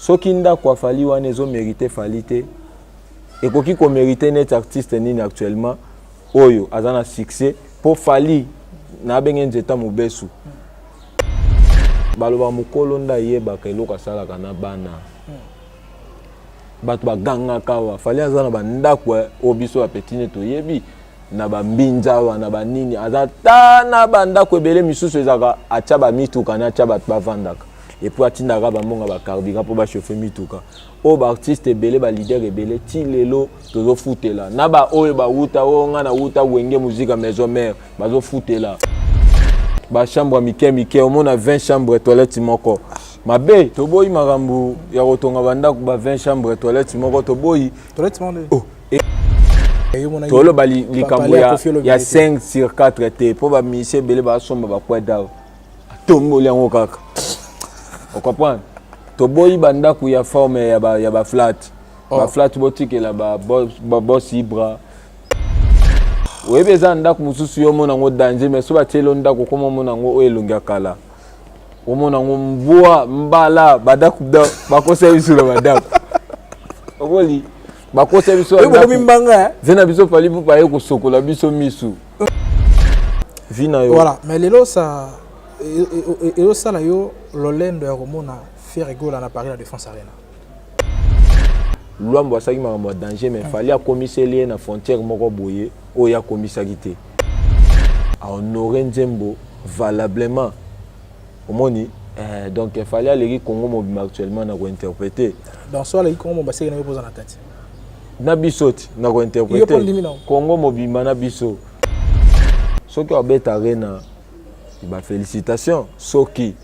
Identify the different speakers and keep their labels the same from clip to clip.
Speaker 1: soki ndako afali wana ezo mérité falite ekoki ko mérité net artiste nini actuellement oyo azana succès pour fali na benge nzeta mobesu baloba mukolo nda yebaka eloko asalaka na bana bato baganga kawa fali azana bandako obiso ya petine toyebi na bambinza wana banini azata na bandako ebele misusu ezaka atia bamituka na atia bato bavandaka epuis atindaka bambonga bakarbika mpo bachauffe mituka oyo baartiste ebele balider ebele ti lelo tozofutela na baoyo bawuta oyo nga na wuta wenge muzika maison mare bazofutela bachambre mike omona 20 chambre toilette moko mabe toboyi makambo ya kotonga bandako ba 20 chambre toilette moko toboyi
Speaker 2: toilette monde
Speaker 1: tolo bali likambo ya 5 sur 4 te po ba mise bele ba somba ba kweda tombo yango kaka on comprend toboyi bandako ya forme ya ba flat ba flat botikela ba boss ibra webeza ndako mususu yo mona ngo danger mais so ba telo ndako komo mona ngo oyelonga kala omona ngo mbwa mbala badako bakosa biso la badako oboli bakosa biso
Speaker 2: ndako mimbanga
Speaker 1: zena biso fali pour paye ko sokola biso misu vina yo
Speaker 2: voilà mais lelo ça la yo lolendo ya komona faire gola na Paris la Défense Arena
Speaker 1: Luambo asaki makambo danger mais fallait commissaire na frontière moko boye oya komisaki te a honorer Nzembo valablement omoni donc il fallait aller Congo mobima actuellement na ko interpréter
Speaker 2: dans soit les Congo mobima c'est na poser na tête
Speaker 1: na bisoti na ko interpréter Congo mobima na biso soki obeta arena ba félicitations soki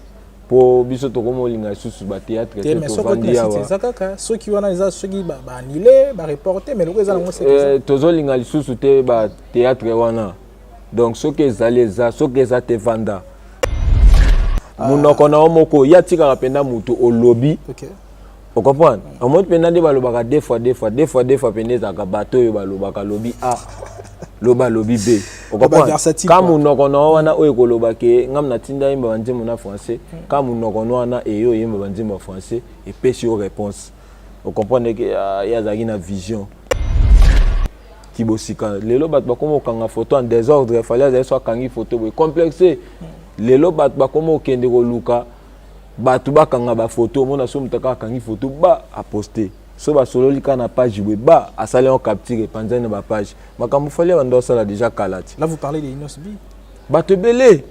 Speaker 1: pour biso to komo linga susu ba théâtre
Speaker 2: to vandi awa zakaka soki wana eza soki ba annuler ba reporter mais loko eza na ngose
Speaker 1: tozo linga susu te ba théâtre wana donc soki ezali eza soki eza te vanda munoko na omoko ya tika kapenda mutu o lobby
Speaker 2: OK
Speaker 1: on comprend en mode penda de balobaka deux fois penda za bato yo balobaka lobby a loba lobby b on comprend comme munoko na wana oyo kolobake ngam na tinda yimba banzimo na français comme munoko na wana eyo yimba banzimo français et pêche aux réponses on comprend que ya zaki na vision kibosika lelo bat bakomo kanga photo en désordre il fallait aller soit kangi photo complexé lelo bat bakomo kende ko luka batu bakanga ba photo mona so mutaka kangi photo ba a poster so ba solo lika na page we ba asale on capture panza na ba page makambo fallait bando sala déjà kalati.
Speaker 2: Là vous parlez de Inos B
Speaker 1: batu belé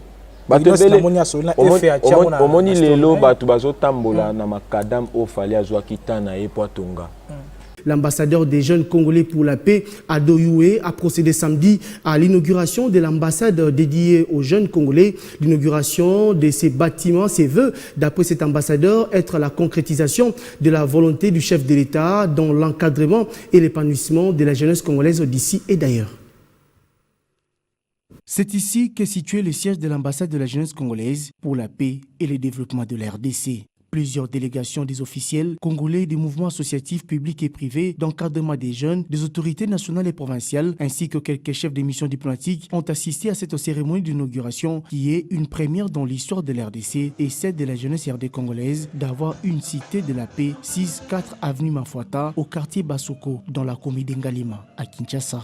Speaker 1: omoni lelo batu bazo tambola na makadam o fallait azwa kitana e poitonga.
Speaker 3: L'ambassadeur des jeunes congolais pour la paix, Ado Youé, a procédé samedi à l'inauguration de l'ambassade dédiée aux jeunes congolais. L'inauguration de ces bâtiments se veut, d'après cet ambassadeur, être la concrétisation de la volonté du chef de l'État dans l'encadrement et l'épanouissement de la jeunesse congolaise d'ici et d'ailleurs. C'est ici qu'est situé le siège de l'ambassade de la jeunesse congolaise pour la paix et le développement de la RDC. Plusieurs délégations des officiels congolais des mouvements associatifs publics et privés d'encadrement des jeunes, des autorités nationales et provinciales, ainsi que quelques chefs de missions diplomatiques ont assisté à cette cérémonie d'inauguration qui est une première dans l'histoire de l'RDC et celle de la jeunesse RD congolaise d'avoir une cité de la paix 6-4 avenue Mafuata au quartier Basoko dans la commune d'Engalima à Kinshasa.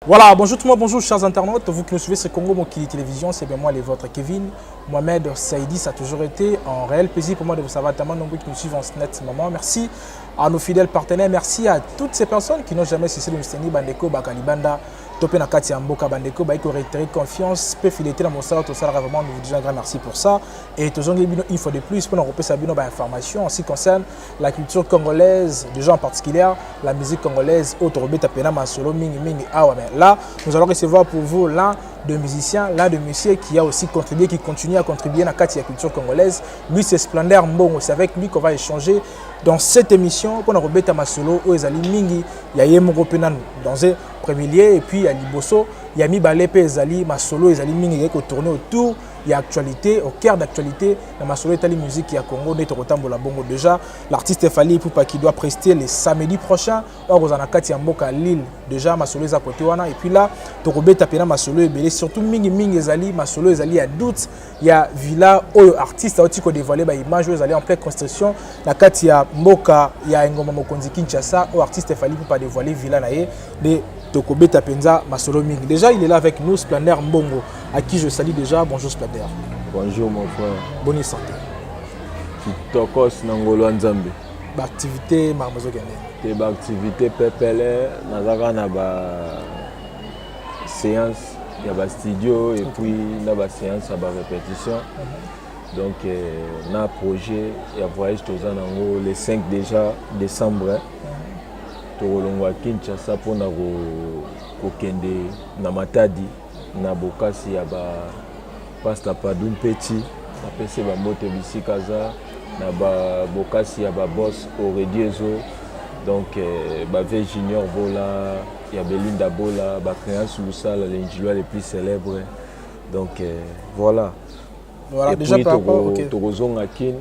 Speaker 2: Voilà, bonjour tout le monde, bonjour chers internautes, vous qui nous suivez sur Congo Mokili Télévision, c'est bien moi les vôtres Kevin, Mohamed Saïdi, ça a toujours été un réel plaisir pour moi de vous savoir tellement nombreux qui nous suivent en ce net moment. Merci à nos fidèles partenaires, merci à toutes ces personnes qui n'ont jamais cessé de nous soutenir, Bandeko, Bakalibanda, Topé Nakati Amboka, Bandeko, Baïko Rétéré, confiance, peut fileter dans mon salaire, tout ça, vraiment, nous vous disons un grand merci pour ça. Et toujours une fois de plus, pour nous repérer sa information en ce qui concerne la culture congolaise, déjà en particulier, la musique congolaise, autre Tapena Masolo, Mingi Mingi Awa. Là, nous allons recevoir pour vous l'un de musiciens, l'un de monsieur qui a aussi contribué, qui continue à contribuer à la culture congolaise. Lui, c'est Splendeur Mbongo. C'est avec lui qu'on va échanger dans cette émission. Pour nous remettre Masolo, Ezali Mingi, Yayem Ropenan dans un premier lieu, et puis à Liboso, Yami Balepe Ezali, Masolo, Ezali Mingi qui tourne autour il y a actualité au cœur d'actualité dans ma solo itali musique ya Congo neto kotambola bongo déjà l'artiste Fally Ipupa qui doit prester le samedi prochain or aux anakati ya mboka Lille déjà ma solo za côté wana et puis là tokobeta pena ma solo ebele surtout mingi ezali ma solo ezali à doute il y a villa oyo artiste oti ko dévoiler ba image ezali en pleine construction na kati ya mboka ya Ngoma Mokonzi Kinshasa au artiste Fally Ipupa dévoiler villa na ye de Tokobeta Penza Masolo Mingi. Déjà, il est là avec nous, Splander Mbongo, à qui je salue déjà. Bonjour Splander.
Speaker 1: Bonjour mon frère.
Speaker 2: Bonne santé.
Speaker 1: Kitokos Nangolo Nzambe.
Speaker 2: Activité Marmozo Gane.
Speaker 1: Tes activités pepele, nazaka na ba séance, il y a ba studio et puis na ba séance, ba répétition. Donc na projet, il y a voyage tozana nango le 5 déjà décembre. Tolongwa Kinshasa pona kokende na Matadi na bokasi ya ba Pastor Padum Petit apese ba mbote bisikaza na ba bokasi ya ba boss Orediezo donc ba V Junior Bola ya Belinda Bola ba créance Lusala l'ingénieur les plus célèbres donc voilà et déjà puis, par rapport Tokozonga Kin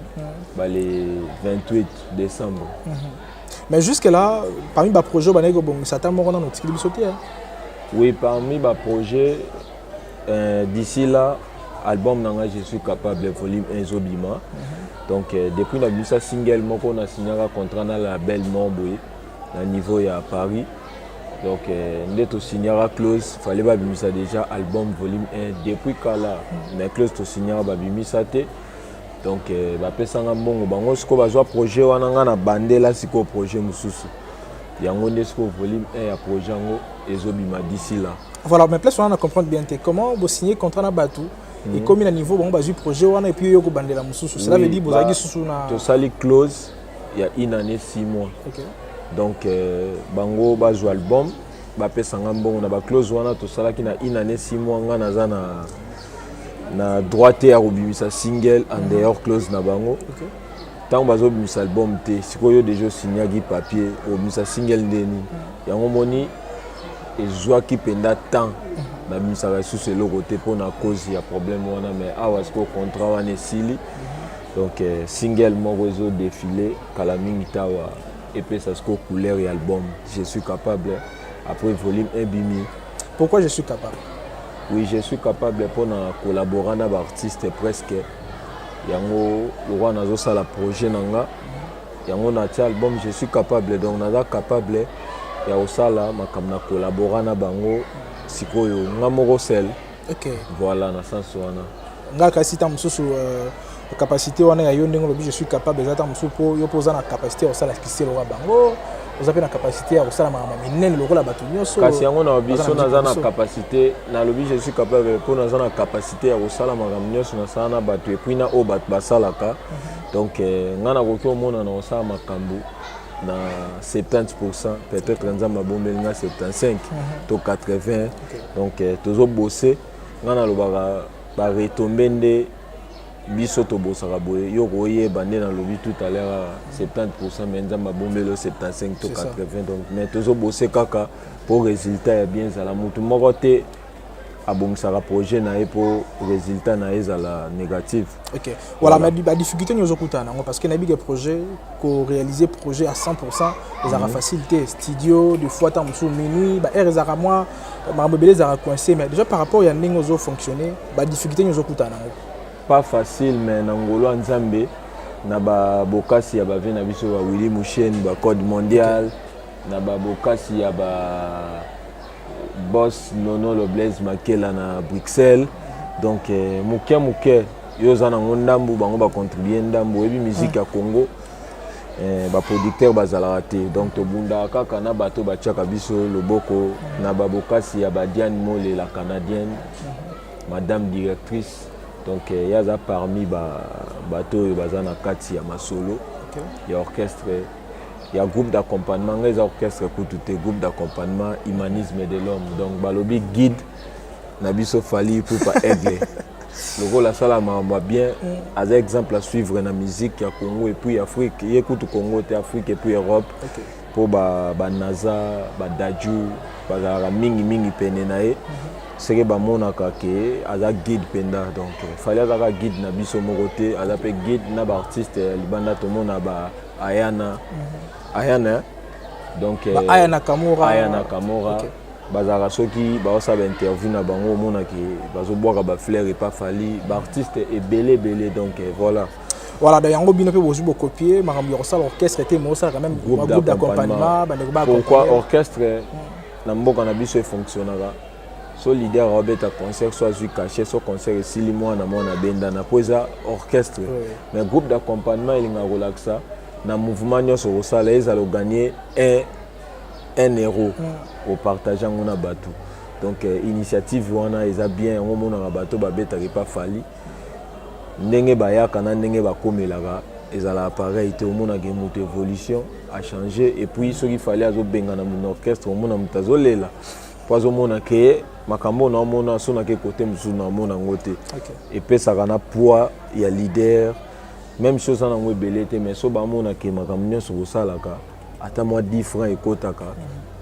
Speaker 1: les 28 décembre.
Speaker 2: Mais jusque-là, parmi les projets,
Speaker 1: oui, parmi les projets, d'ici là, album Nanga, je suis capable, volume 1 Zobima. Donc, depuis la musique single, on a signé un contrat dans la belle Montboy, à niveau à Paris. Donc, on a signé un clause, il fallait que déjà album volume 1. Depuis là, on a clause signé un donc bapesanga mbongo bango siko bazwa projet wana na bandela siko projet mususu yango nde siko volume 1 ya projet yango ezobima d'ici là.
Speaker 2: Voilà, mais place on a comprendre bien comment vous signer contrat na batu et comme il a niveau bon bazwa projet wana et puis yoko bandela mususu cela veut dire bozaki susu na
Speaker 1: to sali close il y a une année 6 mois. OK. Donc bango bazwa album bapesanga mbongo na ba close wana to salaki na une année 6 mois ngana zana na droite ya robimisa single en dehors close na bango tant bazo bimisa album te sikoyo déjà signé gi papier robimisa single ndeni yango moni ezwa ki penda temps na bimisa ka sous le côté pour na cause ya problème wana mais awa siko contrat wana esili donc single moko ezo défilé kala mingi tawa et puis ça siko couleur ya album je suis capable après volume 1 bimi.
Speaker 2: Pourquoi je suis capable?
Speaker 1: Oui, je suis capable de collaborer avec des artistes presque. Yango, le roi nazo sala projet nanga. Yango na tia album, je suis capable donc naza capable ya osala makamna collaborer na bango sikoyo ngamoko sel. OK. Voilà na sens wana.
Speaker 2: Nga kasi ta mususu capacité wana ya yo ndenge lobi je suis capable za ta mususu po yo poza na capacité osala kisi lo bango. Vous avez la capacité à faire la batunyos.
Speaker 1: Kasi yango na biso naza na capacité na lobi je suis capable pour naza na capacité à osala makamnyos na sana batu et puis na o bat basalaka. Donc ngana koki omona na osala makambu na 70% peut-être nzamba bombeli na 75 to 80. Donc tozo bosser ngana lobaka ba retomber nde biso to bosaka boye yo koyeba nde na lobi tout à l'heure 70% mais nzamba bombelo 75 to 80 donc mais tozo bosser kaka pour résultat ya bien zala mutu moko te abongisaka projet na ye pour résultat na ye zala négatif.
Speaker 2: OK. Voilà, mais la difficulté nous okutana parce que na big projet ko réaliser projet à 100% les ara facilité studio des fois tant sous minuit ba erreur za moi mabobele za coincé mais déjà par rapport ya ndingo zo fonctionner ba difficulté nous okutana
Speaker 1: pas facile mais nangolo nzambe na ba bokasi ya ba vena biso ba Willy Mouchen ba code mondial na ba bokasi ya ba boss Nono le Blaise Makela na Bruxelles donc muke yo zana ndambu bango ba contribuer ndambu ebi musique ya Congo ba producteur bazala te donc to bunda kaka na bato ba tchaka biso loboko na ba bokasi ya ba Diane Mole la canadienne madame directrice. Donc il y a parmi bateau bazana kati ya masolo, il y a orchestre, il y a groupe d'accompagnement, il y a orchestre tout groupe d'accompagnement humanisme de l'homme. Donc balobi guide nabiso Fally Ipupa aigle. Le rôle la sala m'a bien as exemple à suivre dans la musique ya Congo et puis Afrique, il écoute Congo et Afrique et puis Europe. Pour ba NASA, ba Daju, ba mingi penena c'est que bamonaka ke aza guide penda donc fallait azaka guide na biso moko te aza pe guide na ba artiste libanda tomona ba Ayana donc
Speaker 2: Ayana Kamora
Speaker 1: okay. Bazara soki baosala interview na bango mona ke bazobwaka ba fleur et pas fali ba artiste et belé donc voilà.
Speaker 2: Voilà, d'ailleurs, on a beaucoup copié, mais l'orchestre était quand même un groupe d'accompagnement.
Speaker 1: Pourquoi l'orchestre est fonctionnera? So leader Robert à concert, soit du cachet, soit concert et si moi na moi na benda na posa orchestre. Mais groupe d'accompagnement il a relaxa. Na mouvement nous sur ça, ils allaient gagner un euro au partageant on a bateau. Donc initiative on a ils a bien on a bateau babeta pas fali. Ndenge bayaka na ndenge bakomelaka ezala appareil te omona ke moto évolution a changé et puis ce qu'il fallait azo benga na mon orchestre omona mutazo lela pozo mona ke makambo na mona sona ke côté musu na mona ngote et puis ça kana poids ya leader même chose na ngo belete mais so ba mona ke makambo nyonso kosalaka ata moi 10 francs ekotaka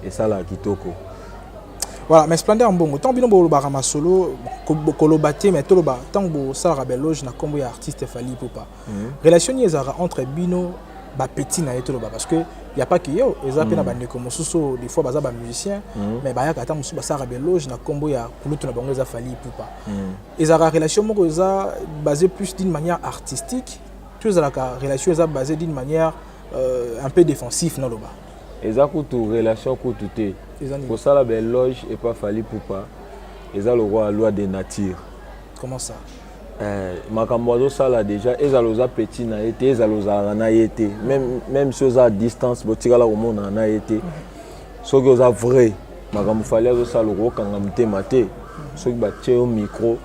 Speaker 1: et ça la kitoko.
Speaker 2: Voilà, mais Splendeur Mbongo, tant bino bolo barama solo, kolobate mais toloba, tant bo sala beloge na kombo ya artiste Fally Ipupa. Relation yezara entre bino ba petit na toloba parce que y a pas que yo, eza pe na bande comme soso des fois baza ba musicien, mais ba ya kata musu ba sala beloge na kombo ya kulutu na bango eza Fally Ipupa. Ezara relation moko eza basée plus d'une manière artistique, tu ezara ka relation eza basée d'une manière un peu défensive na loba.
Speaker 1: Eza kutu relation kutu te. Pour ça la belle loge et pas Fally Ipupa. Eza le roi loi de nature.
Speaker 2: Comment ça?
Speaker 1: Makambozo ça là déjà eza loza petit na été eza loza na été même chose à distance botika la au monde na été. Ce que ça vrai makambo Fally azo ça le roi kanga mutema te. Ce qui ba tie au micro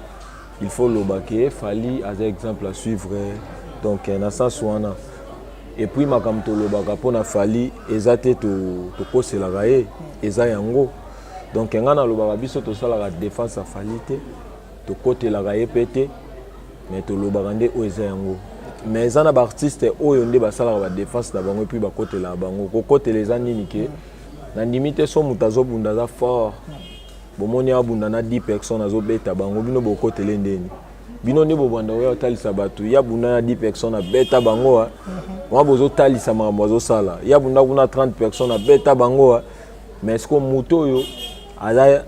Speaker 1: il faut le baquer Fally as exemple à suivre donc na sens wana. Et puis makambo to lobaka pona Fally eza te to kosela gaé eza yango donc ngana lobaka biso to sala la défense à Fally te to côté la gaé pété mais to lobaka ndé o eza yango mais eza na ba artiste oyo ndé ba sala la défense na bango et puis ba côté la bango ko côté les anini ke na limite so mutazo bunda za fort bomoni abunda na 10 personnes azo beta bango bino bo côté lendeni bino ndé bo banda oyo talisa batu ya bunda na 10 personnes beta bango moi bozo talisa makambo azo sala ya bunda kuna 30 personnes beta bango mais est-ce que moto yo aza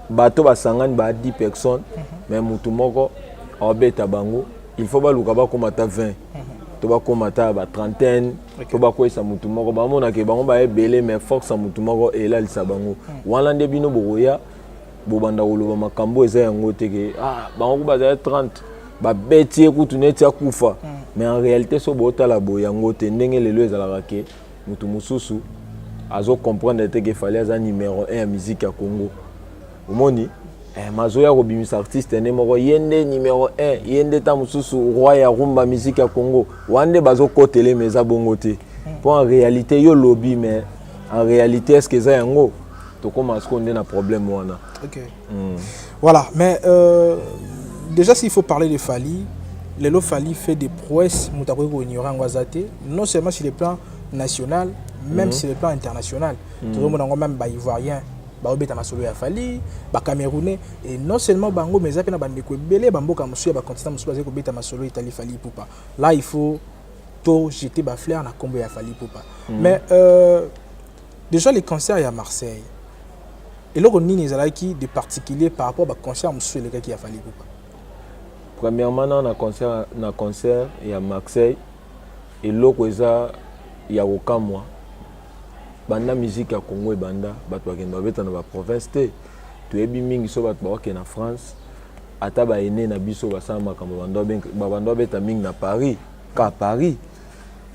Speaker 1: bato basangani ba 10 personnes mais moto moko obeta bango il faut ba luka ba komata 20 to ba komata ba trentaine to ba koisa moto moko ba mona ke bango ba ebele mais force moto moko ela lisa bango wana nde bino boya bo banda koloba makambo eza yango te ke bango ba za 30 ba beti ekutu neti akufa mais en réalité so botala bo yango te ndenge lelo ezalaka ke moto mususu azo comprendre que Fally aza numéro 1 en musique à Congo. Omoni mazoya ko bimisa artiste ne moko yende numéro 1 yende ta mususu roi ya rumba musique à Congo. Wande bazo kotele meza bongote. Pour en réalité yo lobby mais en réalité est-ce que ça yango to commence qu'on a un problème wana.
Speaker 2: OK. Voilà, mais déjà s'il faut parler de Fally, Lelo Fally fait des prouesses mutako ko ignorer ngwazate, non seulement sur le plan national même sur le plan international. Tout le monde même ba ivoirien ba obeta masolo ya Fally, ba camerounais et non seulement bango mais zapena bande ko belé bamboka musu ba continent musu ba ko beta masolo Italie Fally Ipupa. Là il faut to jeter ba fleur na kombo ya Fally Ipupa. Mais déjà les concerts à Marseille. Et là on nini ezalaki de particulier par rapport ba concert musu les gars qui a Fally Ipupa.
Speaker 1: Premièrement na concert à Marseille et loko eza ya okamwa banda musique ya Congo et banda bato bakenda beta na ba province te to ebi mingi so bato ba na France ata ba ene na biso basama makambo banda beta mingi na Paris ka Paris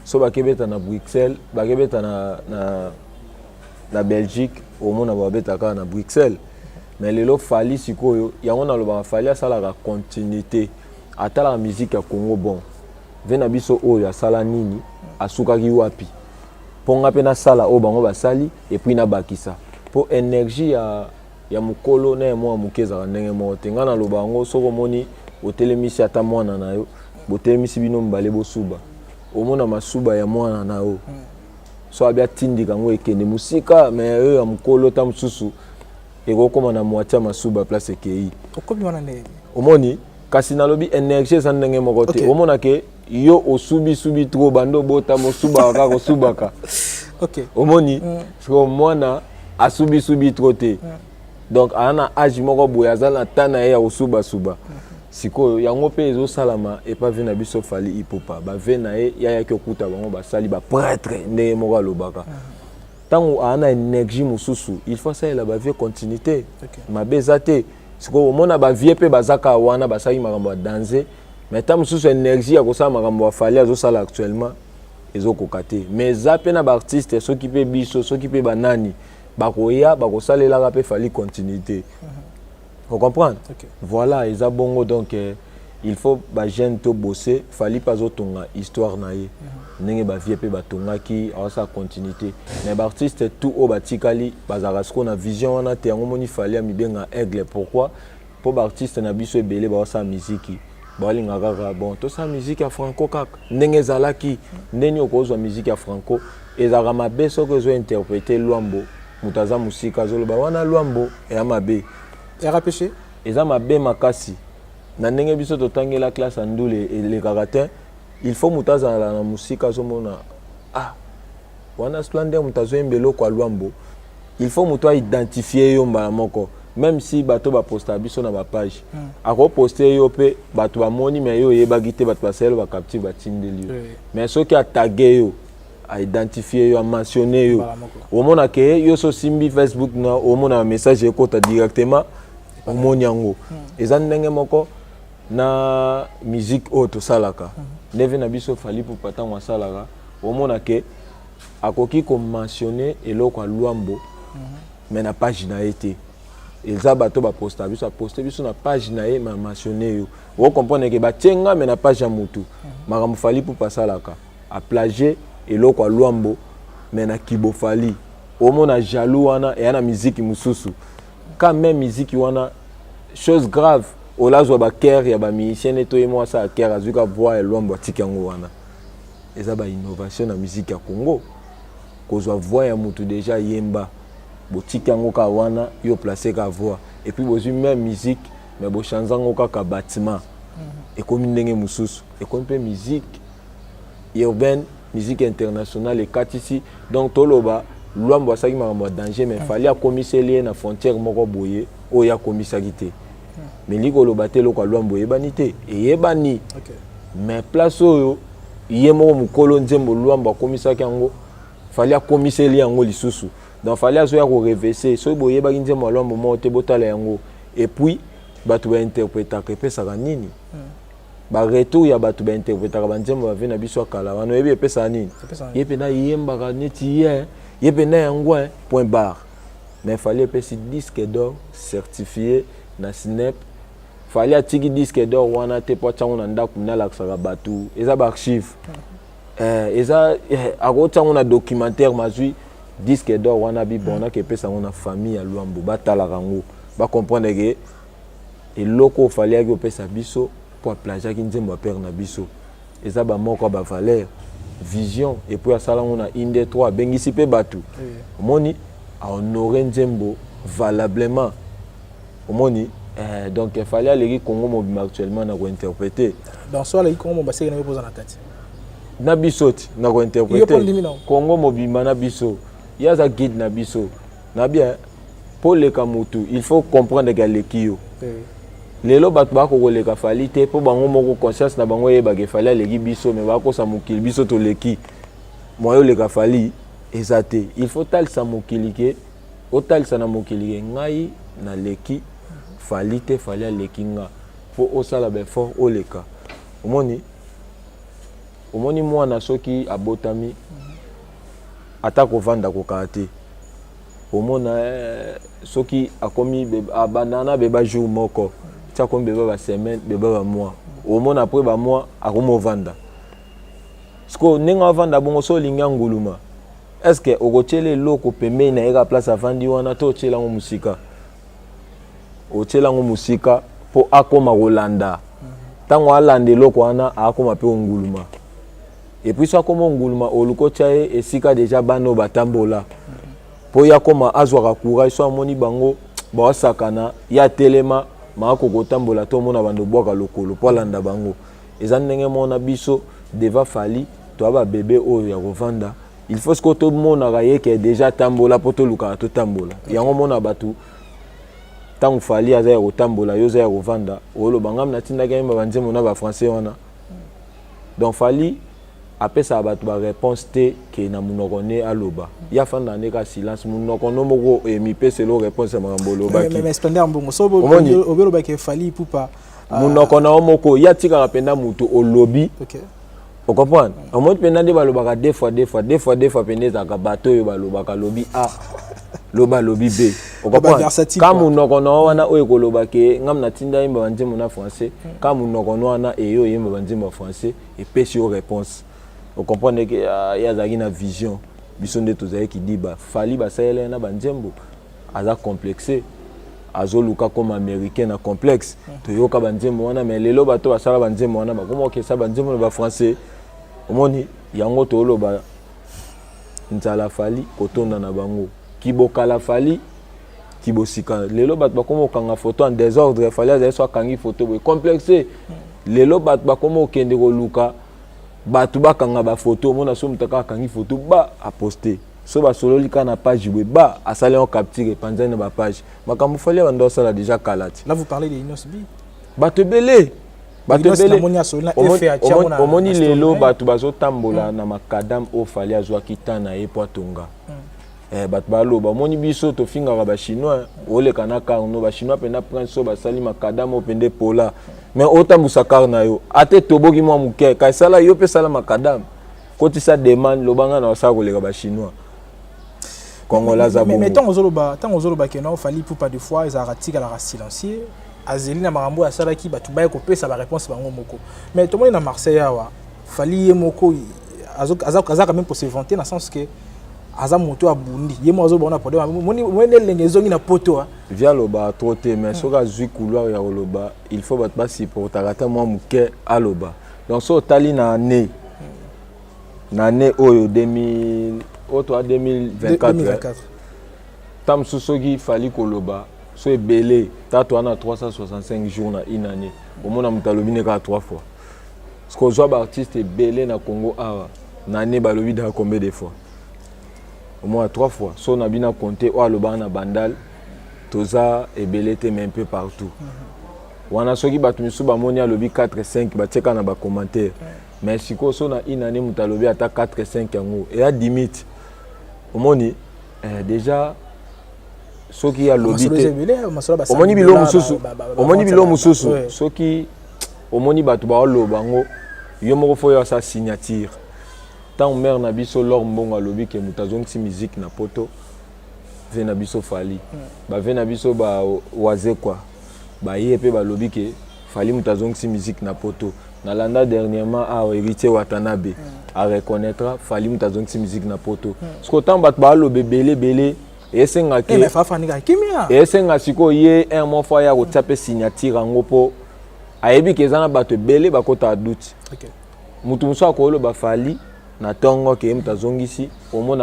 Speaker 1: so bakebeta na Bruxelles bakebeta na Belgique au monde ba beta ka na Bruxelles mais lelo Fally sikoyo yango na loba Fally asala la continuité ata la musique ya Congo bon vena biso oyo asala nini asukaki wapi ponga pe na sala o bango basali et puis na bakisa po énergie ya mukolo na mo mukeza ndenge mo tenga na lobango soko moni otelemisi ata mwana na yo botelemisi bino mbale bosuba omona masuba ya mwana na yo so abia tindi kango ekende musika mais ya mukolo ta mususu et comme na moitié masuba place ekei
Speaker 2: okomi wana ndenge
Speaker 1: omoni kasi nalobi énergie eza ndenge moko te omona ke yo osubi trop bando bota mosuba kaka osubaka
Speaker 2: ok
Speaker 1: omoni parce mwana asubi trop te donc ana âge moko boye aza na tana ya osuba sikoyo yango pe ezosalama epa ve na biso fali ipopa bave na ye yayaki okuta bango basali baprêtre ndenge moko alobaka ntango ana énergie mosusu il faut asalela bavie continuité mabe eza te sikoyo omona bavie mpe bazaka wana basali makambo ya danger mais ntango mosusu énergie ya kosala makambo ya fali azosala actuellement ezokoka te mais eza mpe na baartiste soki mpe biso soki mpe banani bakoya bakosalelaka mpe fali continuité. Vous comprenez? Voilà, ils ont bongo donc il faut ba jeune to bosser, fallait pas autonga histoire naie. Nenge ba vie pe ba tonga ki a sa continuité. Mais ba artiste tout au batikali bazara ce qu'on a vision on a te ngo moni fallait mi benga aigle pourquoi? Pour ba artiste na biso ebele ba sa musique. Ba linga gaga bon to sa musique ya franco kak. Nenge zalaki ndeni okozwa musique ya franco ezara mabe soko zo interpréter Luambo. Mutaza musika zoloba wana Luambo e amabe.
Speaker 2: RAPC
Speaker 1: eza mabe makasi na ndenge biso totangi la classe andule le karatin il faut mutaza na musika zomona wana splendeur mutazo embelo kwa Luambo il faut muto identifier yo mbala moko même si bato ba posta biso na ba page ako poster yo pe bato ba moni mais yo yebaki te bato ba sel ba captive ba tindeli mais soki a taguer yo a identifier yo a mentionner yo omona ke yo so simbi Facebook na omona message ekota directement omoni yango eza ndenge moko na musique auto salaka neve na biso fali pour patango salaka omona ke akoki ko mentionner eloko Luambo mais na page na été eza bato ba posta biso poster biso na page na ye ma mentionner yo o comprendre ke ba tenga mais na page ya mutu makambo fali pour pasalaka a plagier eloko Luambo mais na kibo fali omona jaloux wana et na musique mususu quand même musique wana chose grave olazwa ba cœur ya ba musicien et toi moi ça cœur azuka voix et Luambo tikango wana eza ba innovation na musique ya Congo kozwa voix ya mutu déjà yemba botikango ka wana yo placer ka voix et puis bozu même musique mais bo chanzango ka bâtiment et comme ndenge mususu et comme pe musique urbaine musique internationale et katisi donc toloba Luambo asaki makambo danger mais fallait a commissaire na frontière moko boye o ya commissaire te mais liko loba te loko Luambo yebani te e yebani mais place oyo yemo mukolo nzembo Luambo akomisaki yango fallait a commissaire yango lisusu donc fallait azoya ko reverser so boye ba nzembo Luambo mo te botala yango et puis batu ba interpréter que pesa nini ba retour ya batu ba interpréter ba nzembo ba vena biso kala wana yebi pesa nini yepe na yemba ka neti ye yepe na yango point barre mais fallait pesi disque d'or certifié na SNEP fallait atiki disque d'or wana te po tsango na ndaku na laksaka batu eza ba archive eza ako tsango na documentaire mazui disque d'or wana bi bona ke pesa na famille ya Luambo batala rango ba comprendre que eloko fallait que pesa biso pour plagier ki nzembo père na biso eza ba moko ba valeur vision et puis asala ngona inde 3 bengisi pe batu omoni a honorer nzembo valablement omoni donc il fallait aller Congo mobima actuellement na ko interpréter
Speaker 2: dans soit les Congo mobima c'est na poser na tête
Speaker 1: na bisoti na ko interpréter Congo mobima na biso yaza guide na biso na bien pour les kamutu il faut comprendre que les kio lelo bato ba ko leka fali te po bango moko conscience na bango yeba ke fali leki biso mais ba ko sa mokili biso to leki moyo leka fali ezate il faut tal sa mokili ke otal sa na mokili ngai na leki fali te fali leki nga po osala be fort oleka omoni mwana soki abotami ata ko vanda ko kate omona soki akomi abanana beba jour moko ça comme beba ba semaine beba ba mois au moins après ba mois akomo vanda sko ninga vanda bongo so linga nguluma est-ce que okochele loko pembe na eka place avandi wana to chela ngo musika o chela ngo musika po akoma kolanda tango alande loko wana akoma pe nguluma et puis ça comme nguluma oluko chae esika déjà bano batambola po ya koma azwaka courage so amoni bango ba sakana ya telema mako kotambola to mona bando boka lokolo po landa bango eza ndenge mona biso deva fali to ba bébé oyo ya kovanda il faut que tout le monde aille que déjà tambola poto luka to tambola yango mona batu tant fali aza ko tambola yo za ko vanda olo bangam na tinda ga mba banze mona ba français wana donc fali après ça batu ba réponse te que na munoko ne aloba ya fanda ne ka silence munoko no moko emi pese lo réponse mangambolo ba ki
Speaker 2: mais splendeur mbongo so obelo ba ke fali pupa
Speaker 1: munoko na moko ya tika kapenda mutu olobi
Speaker 2: OK.
Speaker 1: Vous comprenez? En mode pendant des balobaka deux fois pendant ça bateau yo balobaka lobby A loba lobby B. Vous comprenez? Quand mon nokono wana o ekoloba ke ngam na tinda imba banze mona français, quand mon nokono wana eyo yemba banze mo français et pêche yo réponse. Vous comprenez que ya zaki na vision. Biso nde tozaye ki di ba fali ba sayele na banzembo aza complexé. Azoluka comme américain na complexe. Toyoka banzembo wana mais lelo bato basala banzembo wana ba comment que ça banzembo ba français. Omoni yango to loba nzala fali kotonda na bango kiboka la fali kibosika lelo bat ba komo kanga photo en désordre fali aza so kangi photo bo complexé lelo bat ba komo kende ko luka batu ba kanga ba photo mona so mutaka kangi photo ba a poster so ba solo lika na page we ba asale on capture panza na ba page makambo fali bando sala déjà kalati.
Speaker 2: Là vous parlez de Inos B.
Speaker 1: Batu belé omoni lelo batu bazotambola na makadam o fali azwa kitana e poatonga batu baloba omoni biso tofingaka ba chinois oleka na karno ba chinois pena prince so basali makadam opende pola mais otambusa karna yo ate toboki mwa muke ka sala yo pe sala makadam koti sa demande lobanga na sa koleka ba chinois kongola za bongo
Speaker 2: mais tant ozoloba ke non fali pour pas de fois ils aratika la silencieux Azelina Marambo a salaki batu baye ko pesa ba réponse bango moko mais tout le monde na Marseille awa fali ye moko aza quand même pour se vanter dans sens que aza moto abundi ye mo azobona podema moni lenge zongi na poto
Speaker 1: via loba troté mais soka zui couloir ya loba il faut bat pas supporter ata moi muke aloba donc so tali na année oyo 2024 tam susogi fali koloba so ebele tato ana 365 jours na une année au monde mutalobi ne ka 3 fois parce que zo ba artiste ebele na Congo awa na année balobi da combien de fois au moins 3 fois so na bina compter o aloba na bandal toza ebele te mais un peu partout wana soki batu misu ba moni alobi 4 5 ba teka na ba commentaire mais siko so na une année mutalobi ata 4 5 yango et a limite au moni déjà soki ya lobité omoni bilo mususu soki omoni batu ba lobango yo moko fo ya sa signature tant mère na biso lor mbongo lobi ke mutazongisi musique na poto ve na biso fali ba ve na biso ba waze kwa ba yepe ba lobi ke fali mutazongisi musique na poto na landa dernièrement a héritier Watanabe a reconnaître fali mutazongisi musique na poto parce que tant bat ba lobe belé et senga ke et senga siko ye un mois fois ya ko taper signature ngo po ayebi ke zana bato belé bakota doute OK mutu muso akolo ba fali na tongo ke mutazongisi au moins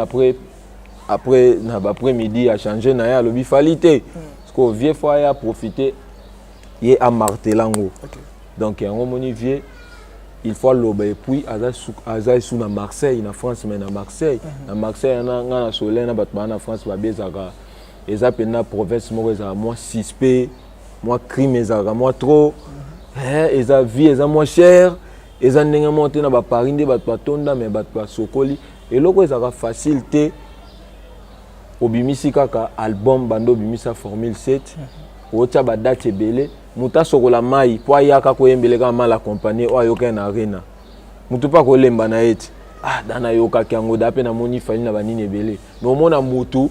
Speaker 1: après na ba après midi a changer na ya lobi falité parce que vieux fois ya profiter ye a martelango donc en moni vieux il faut loba et puis aza sous na Marseille na France mais na Marseille na soleil na batba na France ba bezaka eza pena province mo eza moins suspect moins crime eza moins trop eza vie eza moins cher eza ndenge monter na ba Paris nde batba tonda mais batba sokoli et loko eza facile te obimisi kaka album bando bimisa formule 7 ocha ba date ebele muta sokola mai po ayaka ko yembeleka mala accompagner o ayoka na arena mutu pa ko lemba na eti dana yoka kyango dape na moni fali na banini ebele no mona mutu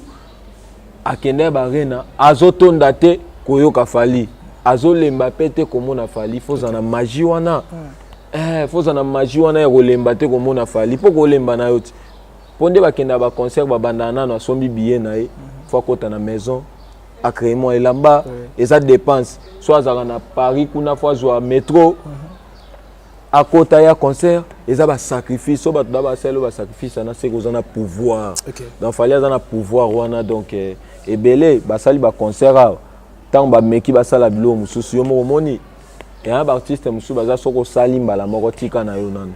Speaker 1: akende ba arena azotonda te koyoka fali azolemba pete komona fali foza na magie wana foza na magie wana ya kolemba te komona fali po ko lemba na yoti ponde bakenda ba concert ba bandana na sombi billet na e fo kota na maison à Crémont et là-bas et ça dépense soit à Paris kuna fois à métro à côté ya concert et ça va sacrifice soit ba selo ba sacrifice na c'est qu'on a pouvoir donc fallait ça na pouvoir wana donc et belé ba sali ba concert tant bameki basala bilo mususu yo moko moni et un artiste mususu baza soko sali mbala moko tika na yo nanu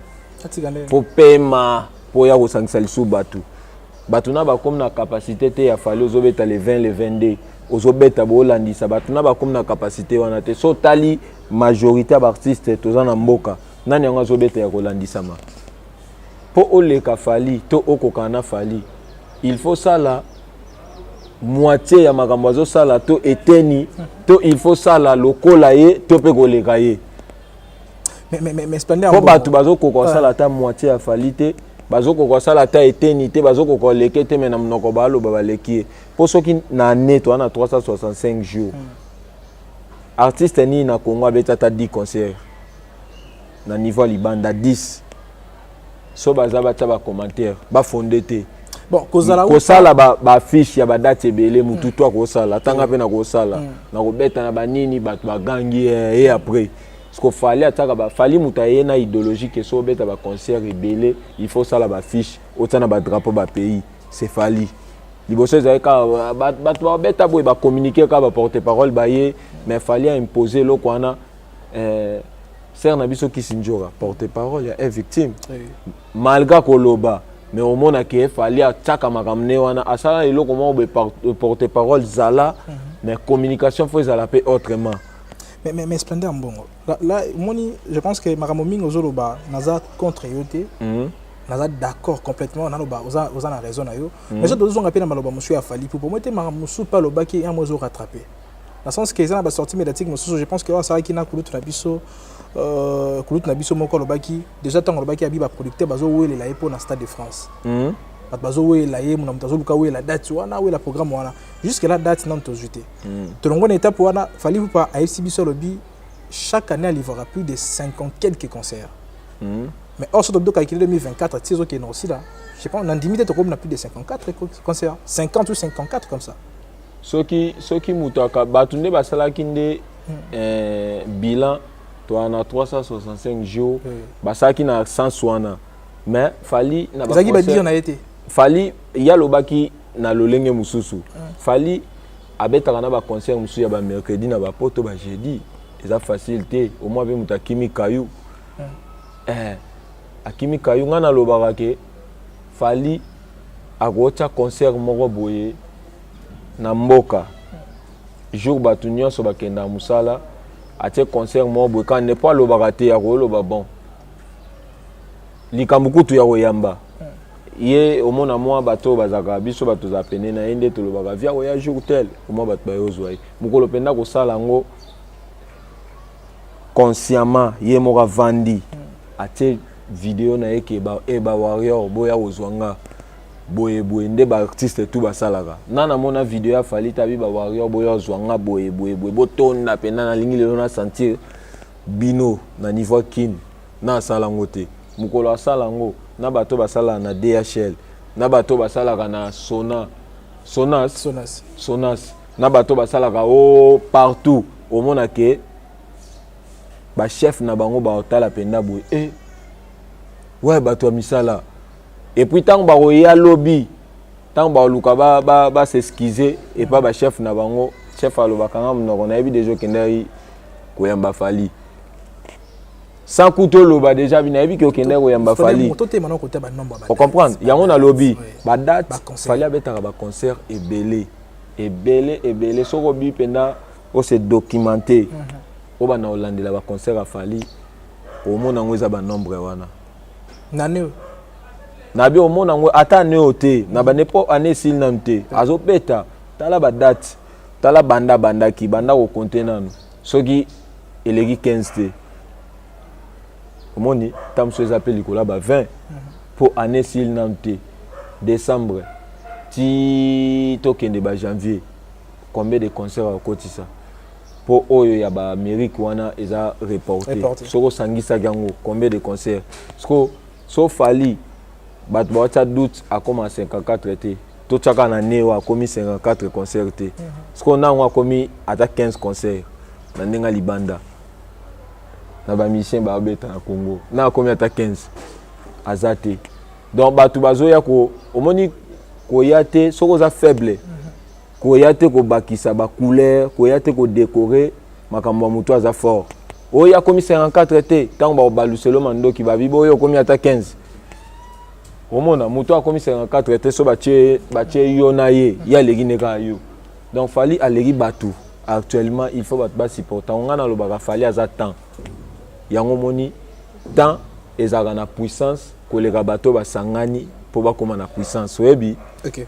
Speaker 1: faut pema po ya kosangisa lisu batu na bakomi na capacité te ya fali ozobeta le 20 le 22 ozobeta bolandisa batu na bakomi na capacité wana te so tali majorité ya baartiste toza na mboka nani yango azobeta ya kolandisama po oleka fali to okoka na fali il faut sala moitié ya makambo azosala to eteni to il faut sala lokola ye to pe koleka ye
Speaker 2: mais Splendeur
Speaker 1: po bato bazokoka kosala ata moitié ya fali te bazokoka kosala ata eteni te bazokoka koleke te me na monoko baloba baleki ye po soki na ane to wana 365 jours artiste nini na Congo abeti ata 10 concert na niveau libanda 10 so baza batia bacommentaire bafonde te
Speaker 2: bon
Speaker 1: kosala bafiche ya badate ebele mutu to akosala tanga mpe na kosala na kobeta na banini bato bagangi ye après parce que fali ataka bafali mutu aye na idéologie ke so obeta baconcert ebele il faut sala bafiche otia na badrapeau bapays c'est fali liboso ezali kaka bato babeta boye bacommuniquer kaka baporte parole baye mais fali aimposer eloko wana ser na biso Kisinjora porte parole ya victime malgré koloba mais au monde qui fallait attaquer makamne wana asala eloko mo be porte parole zala mais communication faut zala pe autrement
Speaker 2: mais Splendeur mbongo là moni je pense que makambo mingi ozoloba naza contre yote naza d'accord complètement naloba oza na raison na yo mais je dois rappeler maloba monsieur a fali pour moi te makambo sou pas loba qui un mozo rattraper dans le sens que ça na ba sortie médiatique monsieur je pense que ça qui na kulutu na biso kulutu na biso moko lobaki déjà tant lobaki abi ba producteur bazo welela ye pour na Stade de France bazo welela ye mona mutazo luka welela date wana welela programme wana jusque là date non tozute tolongo na étape wana fali pas AFC biso lobby chaque année il livrera plus de 50 quelques concerts mais or ce dodo calculé 2024 tizo qui est aussi là je sais pas on a limité to comme on a plus de 54 concerts 50 ou 54 comme ça
Speaker 1: soki mutaka batunde basala kinde bilan toi na 365 jours basaki na 100 mais fali na ba
Speaker 2: zaki ba dire na été
Speaker 1: fali ya lobaki na lolenge mususu fali abetaka na ba concert mususu ya ba mercredi na ba poto ba jeudi eza facilité au moins be mutakimi kayu akimi kayu ngana lobaka ke fali akocha concert moko boye na mboka jour batu nyonso bakenda musala atie concert mo boye quand ne pas lobaka te ya koloba bon likambo kutu ya koyamba ye omona mwa bato bazaka biso bato za pene na yende tolobaka via ya jour tel omona bato bayozwa ye mukolo penda kosala ngo consciemment ye moka vandi atie vidéo na yeke ba warrior boya ozwanga boye nde ba artiste tout basalaka nana mona vidéo ya fali tabi ba warrior boya ozwanga boye botonda pena na lingi lelo na sentir bino na niveau kin na salango te mukolo asalango na bato basala na DHL na bato basalaka na Sonas na bato basalaka partout omona ke ba chef na bango ba otala penda boye ouais bato misala et puis tant ba roya lobby tant ba luka ba s'excuser et pas ba chef na bango chef alobaka ngam on a vu des gens qui ndai koyamba fali sans couteau loba déjà bina bi ko kende koyamba fali on comprendre yango na lobby ba date fali abetaka ba concert ebele soko bi penda o se documenter o ba na olandela ba concert a fali au mona ngoza ba nombre wana
Speaker 2: nane
Speaker 1: na bi omona ngo ata ne ote na ba nepo ane sil namte azopeta tala ba date tala banda ki banda ko contenant soki elegi 15 te omoni tamso ezapeli likola ba 20 pour ane sil namte décembre ti tokende ba janvier combien de concerts au kotisa pour oyo ya ba Amérique wana eza reporté soko sangisa gango combien de concerts so fali bat ba doute a commencé 54 te to chaka na neo a commis 54 concerts te sko na ngwa commis ata 15 concerts na ndenga libanda na ba mission ba beta na Congo na commis ata 15 azate donc batu bazoya ko omoni ko yate soko za faible koya te ko bakisa ba couleur koya te ko décorer makambo muto aza fort oya komi 54 te tant ba baluselo mandoki ba bibo oyo komi ata 15 omona muto akomi 54 te so batie yo na ye ya legi neka yo donc fali alegi batu actuellement il faut ba supporter on ngana lo ba fali aza temps yango moni temps ezaka na puissance koleka bato basangani po bakoma na puissance oyebi
Speaker 2: OK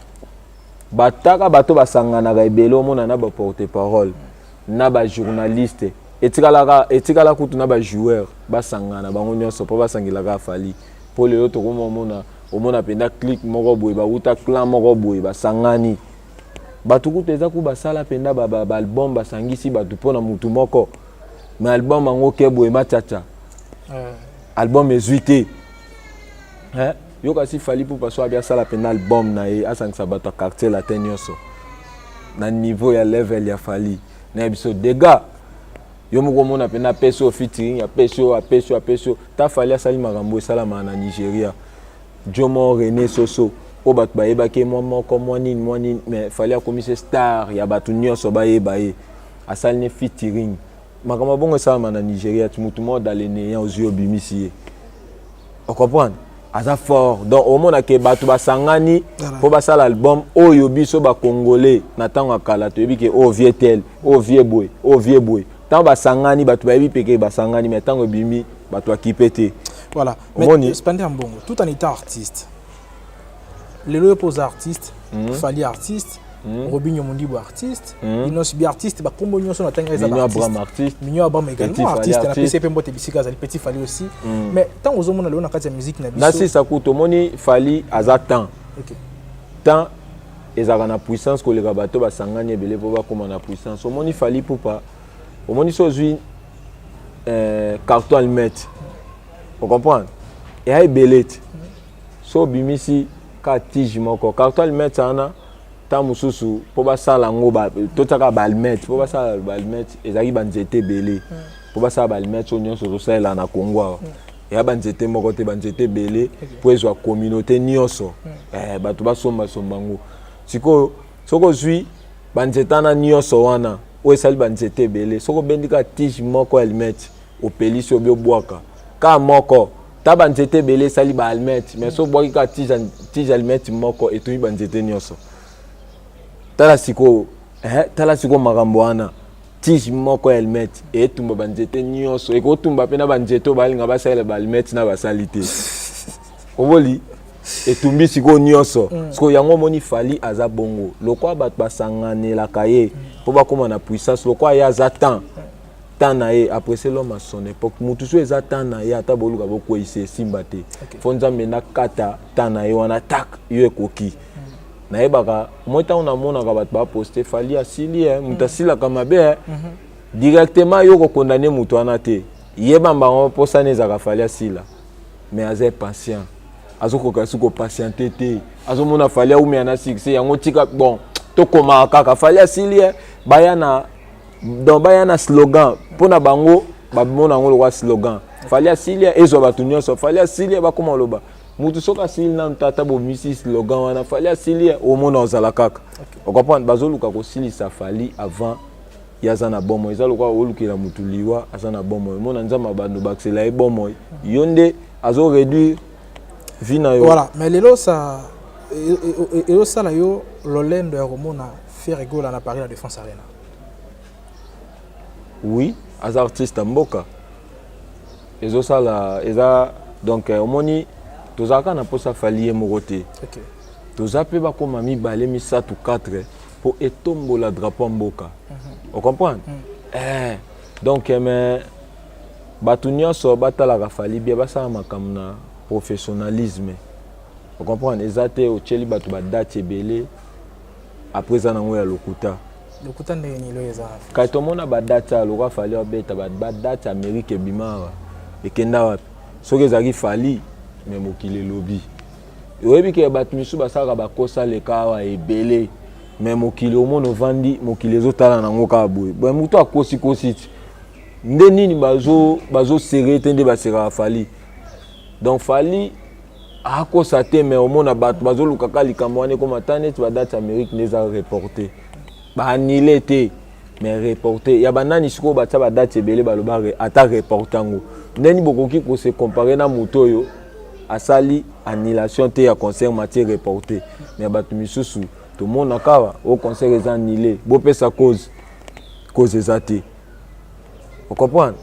Speaker 1: bataka bato basanganaka ebele omona na ba porte parole na ba journaliste etikala kutu na ba joueur basangana bango nyonso po basangelaka fali po lelo tokomona omona penda click moko boye bauta clan moko boye basangani bato kutu eza ku basala penda ba album basangisi bato pona mutu moko mais album ango ke boye machacha album ezuite yo kasi fali pour paso abia sala pena album na ye asangisa bato quartier latin nyonso na niveau ya level ya fali na biso dega yo moko mona pena peso featuring ya peso ta fali asali makambo esalama na Nigeria Jomo René Soso o bato bayebaki moko nini mais fali akomise star ya bato nyonso bayeba ye asali ne featuring makambo bongo esalama na Nigeria mutu mo dalene ya ozio bimisi on comprend aza fort donc au monde ke bato basangani po basala album oyo biso ba congolais na tango kala to yebi ke o vietel o vieux boy tant basangani bato bayebi peke basangani mais tango bimi bato akipete
Speaker 2: voilà mais cependant bongo tout en étant artiste les lois pose artiste fali artiste Robinho Mondibo artiste, Inos bi artiste, ba kombo nyonso na tanga eza artiste. Mignon Abraham également artiste, na PCP mbote bisika za petit fali aussi. Mais tant aux hommes na kati ya musique na biso.
Speaker 1: Na si sakuto moni fali aza temps. OK. Temps ezaka na puissance ko leka bato basangani ebele po ba koma na puissance. Omoni fali popa. Omoni sozui carton almet. On comprend? Et ay belete. So bimisi ka tige moko. Carton almet ana ta mususu po basala ngo ba totaka balmet po basala balmet ezaki banzete belé po basala balmet so nyonso so sala na Kongo ya banzete moko te banzete belé po ezwa communauté nyonso bato basomba sombango siko soko zui banzeta na nyonso wana o esali banzete belé soko bendika tige moko almet o pelisi obio bwaka ka moko ta banzete belé sali ba almet mais so bwaki ka tige almet moko etuyi banzete nyonso tala siko makambo wana tige moko helmet etumba banzete nyonso ekotumba pe na banzete balinga basala ba helmet na basalite oboli etumbi siko nyonso siko yango moni fali aza bongo lokwa bato basangana kaye po bakoma na puissance lokwa ya za temps na ye après c'est l'homme à son époque mutu so eza temps na ye ata boluka boko ise simba te fonza mena kata temps na ye wana tak yo ekoki na yebaka mota on amona ka bato ba poster fali asili mutasila kama be directement yo ko condamner mutu ana te yebamba on posa neza ka fali asila mais azé patient azoko ka suko patienter te azomona fali a umi ana succès yango tika bon to koma kaka fali asili bayana donc bayana slogan pona bango babona ngolo wa slogan fali asili ezo batu nyonso fali asili ba koma loba mutu soka sili na tata bo misi slogan wana fali asili au mona ozala kaka on comprend bazoluka ko sili sa fali avant yazana bomo ezaloka olukela mutu liwa azana bomo mona nzama bando baxela e bomo yonde azo réduire vina yo
Speaker 2: voilà mais lelo ça et ça là yo lolendo ya komona faire égola na Paris la Défense Arena
Speaker 1: oui as artiste mboka ezo sala eza donc omoni tozaka na posa fali moko te
Speaker 2: OK
Speaker 1: tozape ba koma mibale misatu 4 pour etombola drapeau mboka on comprend donc mais batu nyonso batalaka fali bien basala makambo na professionnalisme on comprend ezate ocheli batu ba date ebele après ça nango ya lokuta
Speaker 2: ndenge lo eza
Speaker 1: ka tomona ba date ya loka fali obeta ba date Amérique bimara ekenda wapi soki ezaki fali mais mokili lobi oyebi ke bato misu basaka bakosa leka wa ebele mais mokili omono vandi mokili ezotala nango kaka boye boye mutu akosi nde nini bazo serre te nde basera fali donc fali akosa te mais omona bato bazolukaka likambo wana ekoma ta neti badate Amérique nde eza reporté ba annulé te mais reporté ya banani siko batsa ba date ebele baloba ata reportango ndeni bokoki ko se comparer na moto yo asali annulation te ya concert matière reporté mais batu misusu tout monde akawa au concert est annulé bo pesa cause ezate vous comprenez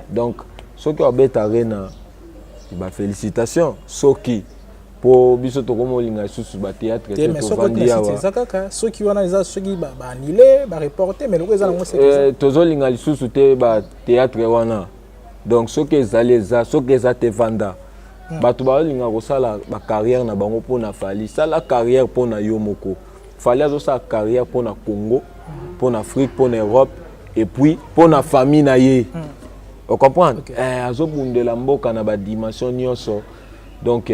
Speaker 1: donc ceux qui ont arena ba félicitations soki pour biso to komo linga susu ba théâtre
Speaker 2: mais ce que c'est kaka ceux qui wana za ceux qui ba annulé ba reporter mais loko ezala ngo c'est
Speaker 1: tozo linga susu te ba théâtre wana donc ceux qui ezali za ceux qui ezate vanda batu ba linga ko sala ba carrière na bango pona fali sala carrière pona yo moko fali azo sa carrière pona Congo pona Afrique pona Europe et puis pona famille na ye vous comprenez azo bundela mboka na ba dimension nyonso donc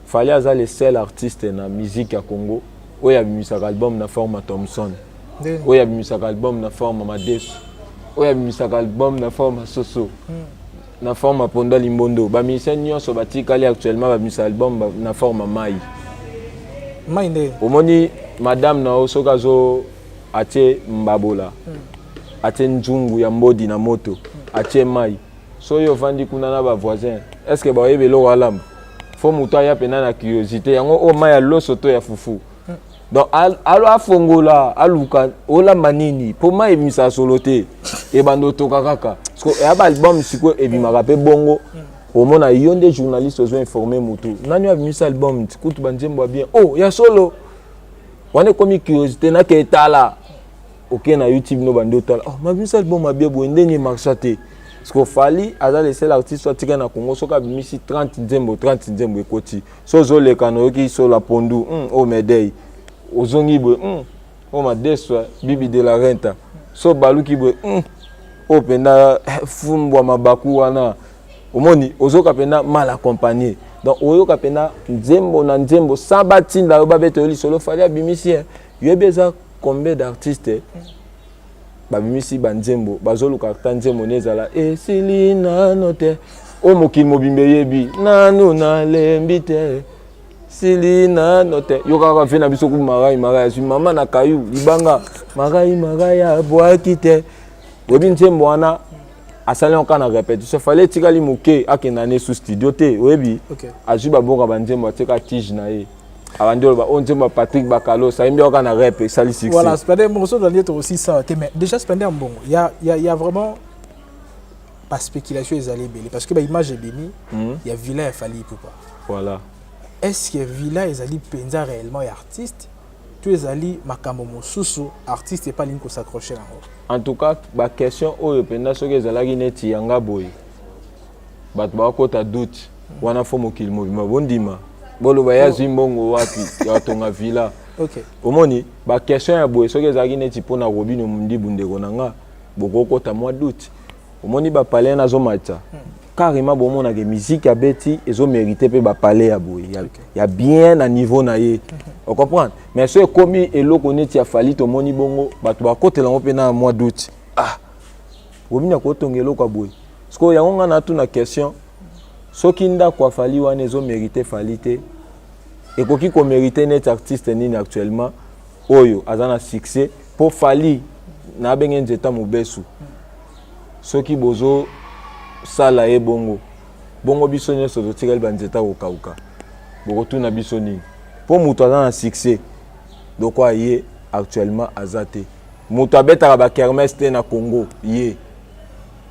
Speaker 1: fallait avoir les seuls artistes dans la musique à Congo où il y a un album na forme Thompson où il y a un album na forme Madesu où il y a un album na forme Soso na forme Ponda Limbondo ba musicien nyonso batikali actuellement ba musique album na forme Mai
Speaker 2: nde
Speaker 1: omoni madame na osokazo atie Mbabola atie Njungu ya Mbodi na moto atie Mai so yo vandi kuna na ba voisin est-ce que ba yebelo walamba faut muta ya pena na curiosité yango o maya loso to ya fufu donc alo afongola aluka ola manini po ma emisa solote e bando to kakaka parce que ya album siko ebimaka pe bongo au mona yonde journaliste ozo informer mutu nani abimisa album tikutu banjembo bien oh ya solo wane komi curiosité na ke tala OK na YouTube no bando tala oh mabimisa album bien bo ndeni marchate. Parce qu'il fallait que les artistes soient tirés dans Congo, soit qu'ils mis 30 nzembo ekoti. So zo le kano qui so la pondu, o medei. O zongi bo, o madeswa bibi de la renta. So balu ki bo, o penda fumbwa mabaku wana. Omoni ozo kapenda mal accompagné. Donc oyo kapenda nzembo na nzembo sabati la ba beto li solo fallait abimisi. Yo beza combien d'artistes babimisi banzembo bazoluka tanzembo nezala esilina note o mokili mobimbe yebi nanu na lembite silina note yoka vena biso ku magai su mama na kayu libanga magai ya boakite obi nzembo wana asali onka na répétition fallait tikali moke akenda ne sous studio te oyebi ajuba bonga banzembo atika tige na ye on dit Patrick Bakalo, ça aime bien qu'on a rap et ça les succès.
Speaker 2: Voilà, c'est un morceau de l'autre aussi ça. Mais déjà c'est un bon. Il y a vraiment pas spéculation les allées belé parce que bah image est béni. Il y a Villa et Fali Poupa.
Speaker 1: Voilà.
Speaker 2: Est-ce que Villa et Zali penza réellement artiste? Tu es allé makambo mosusu artiste et pas ligne qu'on s'accrocher là.
Speaker 1: En tout cas, la question où penza ce que Zalagi neti yanga boy. Bat ba ko ta doute. Wana fo mokil movima bondima. Bolo baya zimbongo wapi ya tonga Villa.
Speaker 2: OK.
Speaker 1: Omoni ba question ya boy soki ezaki neti pona Robino mundi bundeko nanga bokoko ta mois d'août. Omoni ba parler na zo matcha. Carrément bomona que musique ya beti ezo mériter pe ba parler ya boy. Ya bien à niveau na ye. On comprend. Mais ce komi eloko neti ya fali to moni bongo bato ba kotela ngo pe na mois d'août. Ah. Robino ko tongelo kwa boy. Sko ya nga na tu na question soki ndako afali wana ezo mériter falite ekoki ko mériter net artiste nini actuellement oyo azana succès pour fali na benge nzeta mobesu soki bozo sala e bongo biso nyonso totikali banzeta kokauka bokotuna biso nini po mutu azana succès doko aye actuellement azate mutu abetaka ba kermesse te na Congo ye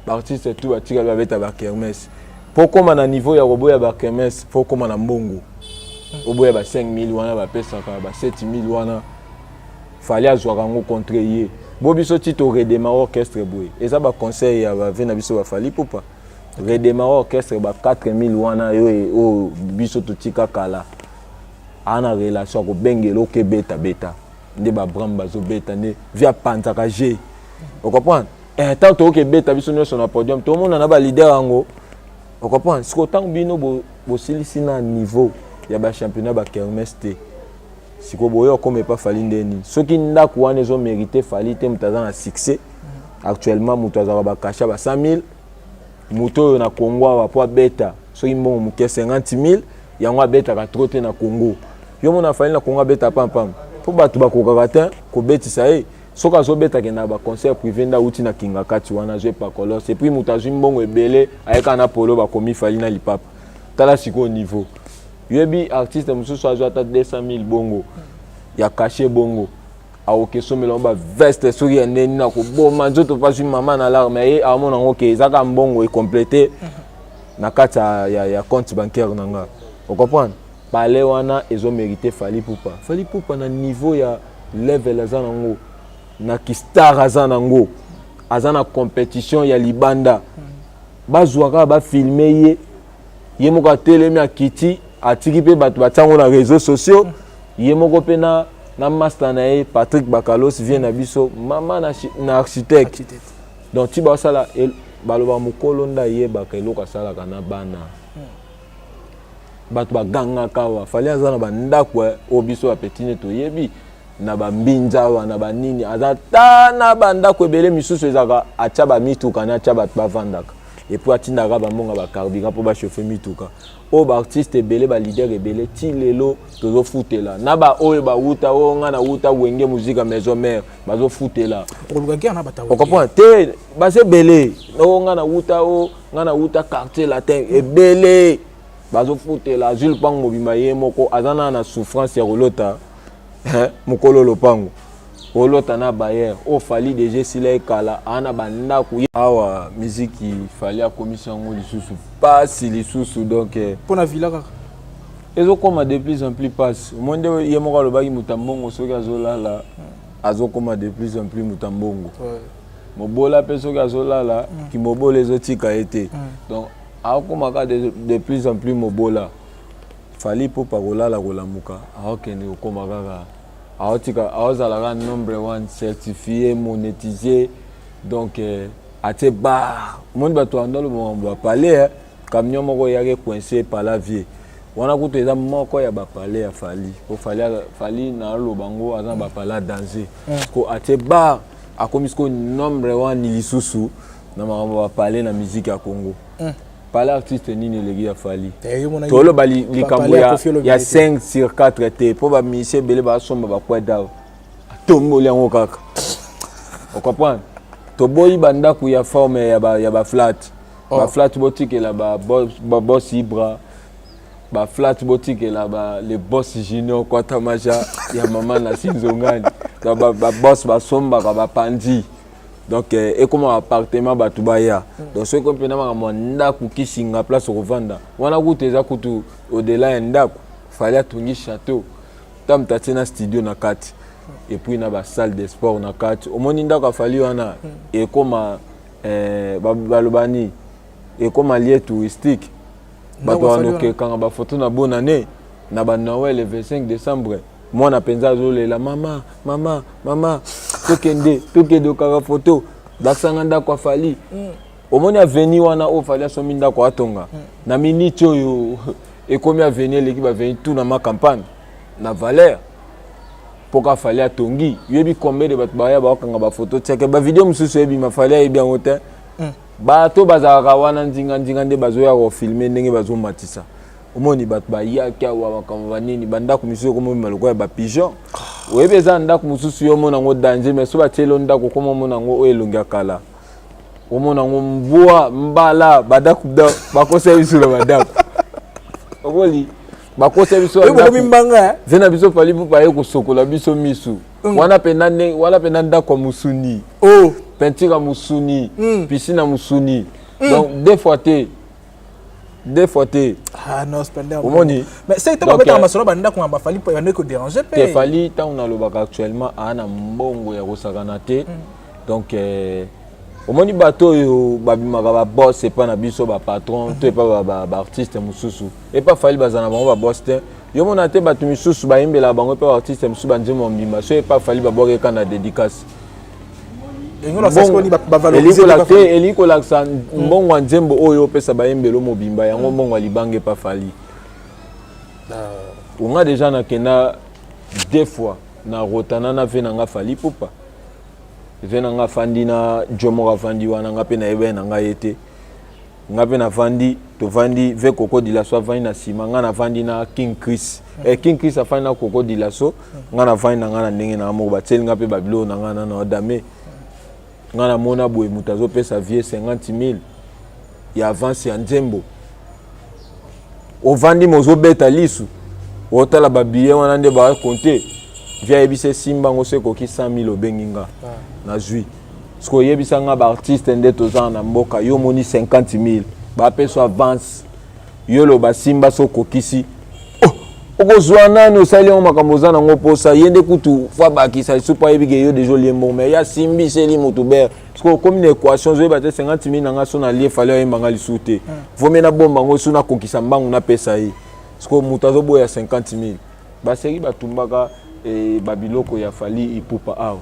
Speaker 1: artiste tout batikali babeta ba kermesse. Pour comme à niveau ya robo ya ba kemes faut comme na mbongo obo ya ba 5000 wana ba pesa ka ba 7000 wana fallait azwa kango contre ye bo biso tito redémarrer orchestre boy et ça ba conseil ya ba vena biso ba fali popa redémarrer orchestre ba 4000 wana yo o biso totika kala ana relation ko bengelo ke beta nde ba bramba zo beta ne via pantaka G vous comprenez tant to ke beta biso nyonso na podium tout le monde na ba leader ango. On comprend. Si autant bino bo silisi na niveau ya ba championnat ba kermesse te. Si ko boyo comme pas fali ndeni. Soki ndako wana ezo mériter fali te mutaza na succès. Actuellement mutaza ba kasha ba 5000. Muto na Congo wa po beta. Soki mbongo muke 50000 yango beta ka trop te na Congo. Yo mona fali na Congo beta pam. Po batu ba kokaka te ko betisa e. soka zobeta kena ba concert privé nda uti na kinga kati wana je pa kolos et puis mutazu mbongo ebele ayeka na polo ba komi fali na lipapa tala siko au niveau yebi artiste mususu azo ata 200,000 bongo ya caché bongo aoke somela ba veste soki ndeni na ko boma nzoto pas une maman na larme et a mona ngoke ezaka mbongo e compléter na kati ya compte bancaire nanga vous comprenez parler wana ezo mériter Fally Ipupa na niveau ya level azanango na kistar azanango azana compétition ya libanda bazwaka ba filmer ye moko telemi akiti atiki pe bato batango na réseaux sociaux ye moko pe na master na ye Patrick Bakalos vient na biso mama na architecte donc ti ba sala baloba mokolo nda ye bakeloko sala kana bana bato baganga kawa Fally azana bandako obiso ya petine to yebi na bambinja wa na banini azata na bandako ebele misusu ezaka atia ba mituka na atia bato bavandaka et puis atindaka bamonga bacarburant po bachauffe mituka o baartiste ebele balider ebele ti lelo tozofutela na baoyo bawuta o nga na wuta wenge muzika maison mère bazofutela okomprendre te base ebele o nga na wuta quartier latin ebele bazofutela Jules Pango mobima ye moko azana na souffrance ya kolota mokolo lopango olota na bayer o Fally déjà sila ekala ana banda ku awa musique Fally a commission ngo lisusu passe lisusu donc
Speaker 2: pour la villa kaka
Speaker 1: ezo koma de plus en plus passe monde ye moko lobaki mutambongo soki azolala azokoma de plus en plus mutambongo mobola pe soki azolala ki mobola ezotika ete donc akomaka de plus en plus mobola Fally Ipupa kolala kolamuka akokende kokoma kaka aotika aozalaka nombre 1 certifié monétisé donc ate bar monde bato andolo mo parler camion moko yake coincé par la vie wana kuto eza moko ya ba parler ya Fally po Fally na lobango azan ba parler danger ko ate bar akomisko nombre 1 lisusu na makambo ba parler na musique ya Congo parler artiste nini legi ya Fally tolo bali likambo ya 5 sur 4 te po ba mise bele ba somba ba kweda tomboli yango kaka on comprend to boyi banda ku ya forme ya ba flat ba flat boutique la ba boss Ibra ba flat boutique la ba le boss Junior kwata maja ya mama na Sinzongani ba boss ba somba ba pandi donc et comme appartement batubaya donc ce qu'on peut na manda ku kisinga place revanda wana kuteza kutu au-delà ya ndako Fally atungi château tam tatina studio na kati et puis na ba salle de sport na kati omoni ndako Fally wana et comme balobani et comme lieu touristique bato anoke kanga ba photo na bonne année na ba Noël le 25 décembre moi na penza zolela mama tokende kaka photo dakisanga ndako ya Fally omoni aveni wana o Fally asomi ndako atonga na minute oyo ekomi aveni eleki baveni tout na ma campagne na Valère poka Fally atongi yebi combien de bato baya bakanga ba photo tiake ba video mususu yebi ma Fally yebi yango te bato bazalaka wana nzinga nde bazoya kofilme ndenge bazomatisa omoni bato bayaki awa makambo banini bandako misusu komomi maloko ya bapigeon oyebi eza ndako mosusu yo omona yango danger mais so batielo ndako koma omona yango oyo elongi ya kala omona yango mbwa mbala badako bakosa biso na badako okoli bakosa biso vena biso Fally Ipupa ye kosokola biso misu wana pena ndako ya musuni peinture ya musuni piscine ya musuni donc deux fois te
Speaker 2: non spender
Speaker 1: omoni
Speaker 2: mais c'est toi beta masolo banda ko ba Fally Ipupa ko déranger pe
Speaker 1: Fally tant on a lobaka actuellement ana mbongo ya kosakana te donc omoni bato yo babimaka ba boss et pas na biso ba patron to pas ba artiste mususu et pas Fally bazana bango ba boss te yo mona te bato misusu ba imbela bango pe artiste mususu banjemo mbimba so et pas Fally ba boke kana dédicace eliko laksa mbongo nzembo oyo pesa bayembelo mobimba yango mbongo libange pa Fally on a déjà na kena deux fois na rotana na venanga Fally Ipupa venanga fandi na jomo fandi wana nga pe na ebe na nga yete ngape na vandi to vandi ve Coco Dilaso vandi na sima nga na vandi na King Chris King Chris afandi na Coco Dilaso nga na vandi na nga na ndenge na mo batseli ngape babilo na nga na dame nga na mona boye mutazo pesa vie 50,000 ya avance ya nzembo o vandi mozo beta lisu o tala ba billet wana nde ba compter via ebise simba ngo se koki 100,000 obenginga na zui sko yebisa nga ba artiste nde toza na mboka yo moni 50,000 ba peso avance yo lo ba simba so kokisi okozwa nani osali yango makambo za nango posa yende kutu fa bakisa supa yebike yo deja liembo mais ya simbi seli mutu ber sko comme une équation zo ba 50,000 nanga so na lie fallait oyembanga lisute vomena bomba ngo so na kokisa mbangu na pesa yi sko mutu azoboya 50,000 baseri batumbaka babiloko ya fali ipupa awa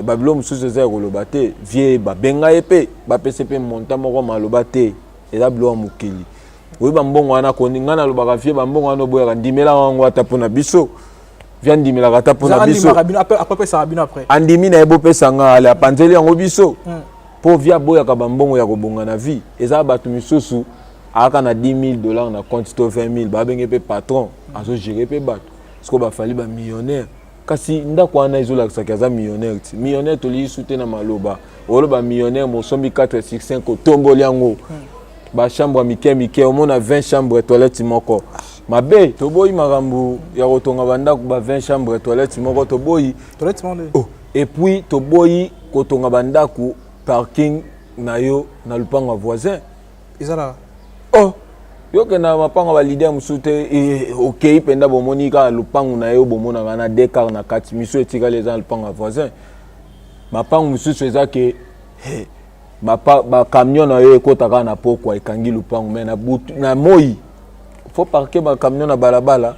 Speaker 1: babilo mosusu eza ekoloba te vie babenga ye mpe bapesa mpe monta moko maloba te eza bilo ya mokili oyeba mbongo wana koni ngai nalobaka vie bambongo wana oboyaka ndimelaka yango ata mpo na biso vie andimelaka ata mpo na biso andimi na ye bopesa nga ale apanzeli yango biso mpo vie aboyaka bambongo ya kobonga na vie eza bato misusu ayaka na $10,000 na compte to 20,000 babenge mpe patron azogere mpe bato siko bafali bamillionnaire kasi ndako wana ezolakisaki aza millionnaire ti millionnaire toliisu te na maloba oloba millionnaire mosombi 4/5 otomboli yango bachambre ya mike omona 20 chambre toilette moko mabe toboyi makambo ya kotonga bandako ba 20 chambre toilette moko toboyi et puis toboyi kotonga bandako parking na yo na lupango ya voisin
Speaker 2: ezala
Speaker 1: yoke na mapango ba leader musu te okei penda bomoni ka lupango na yo bomona na dekar na kati miso etika les gens lupango ya voisin mapango musu eza ke ba camion na yo ekotaka na pokwa ekangi lupango mais na butu na moi faut parquer ba camion na balabala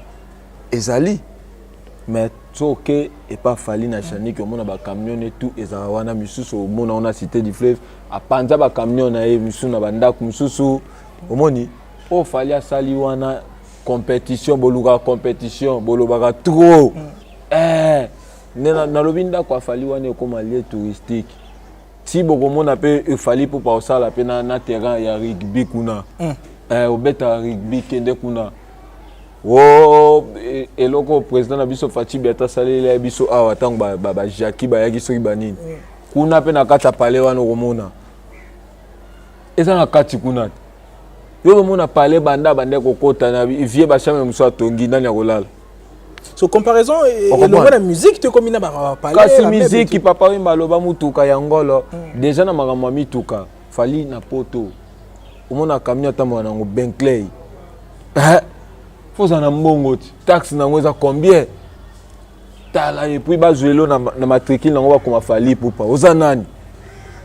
Speaker 1: ezali mais toke et pas fali na chani que mona ba camion et tout ezala wana misusu mona on a cité du fleuve a panza ba camion na ye misusu na bandako misusu omoni o fali asali wana compétition boluka compétition bolobaka trop na lobi ndako afali wana ekoma lieu touristique si bokomona pe fali po pa osala pe na terrain ya rugby kuna obeta rugby kende kuna eloko président na biso Fati Beta salele biso awa tango ba Jackie bayaki soki banini kuna pe na kata pale wana komona eza na kati kuna yo komona pale bande kokota na vie ba chambre muso atongi nani akolala
Speaker 2: so comparaison et la musique te combine ba pale
Speaker 1: kasi musique papa wimba loba mutuka ya ngolo déjà na makambo mituka fali na poto omona camion tambo na ngo Bentley faut ça na mbongo taxe na ngoza combien tala et puis bazuelo na matricule nango bakoma fali pupa oza nani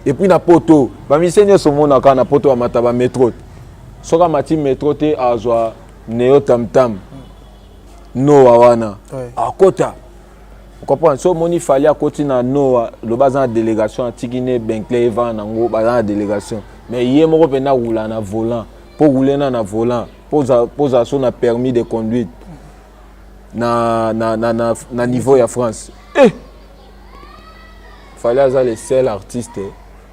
Speaker 1: et puis na poto ba misenyo somona ka na poto amata ba métro soka mati métro te azwa neo tam noa wana akota comprendre so moni fali akoti na noa lo baza na délégation atikine Bentley eva nango baza na délégation mais yé moko pena roula na volant pour rouler na volant posa so na permis de conduite na niveau ya France fallait aza le seul artiste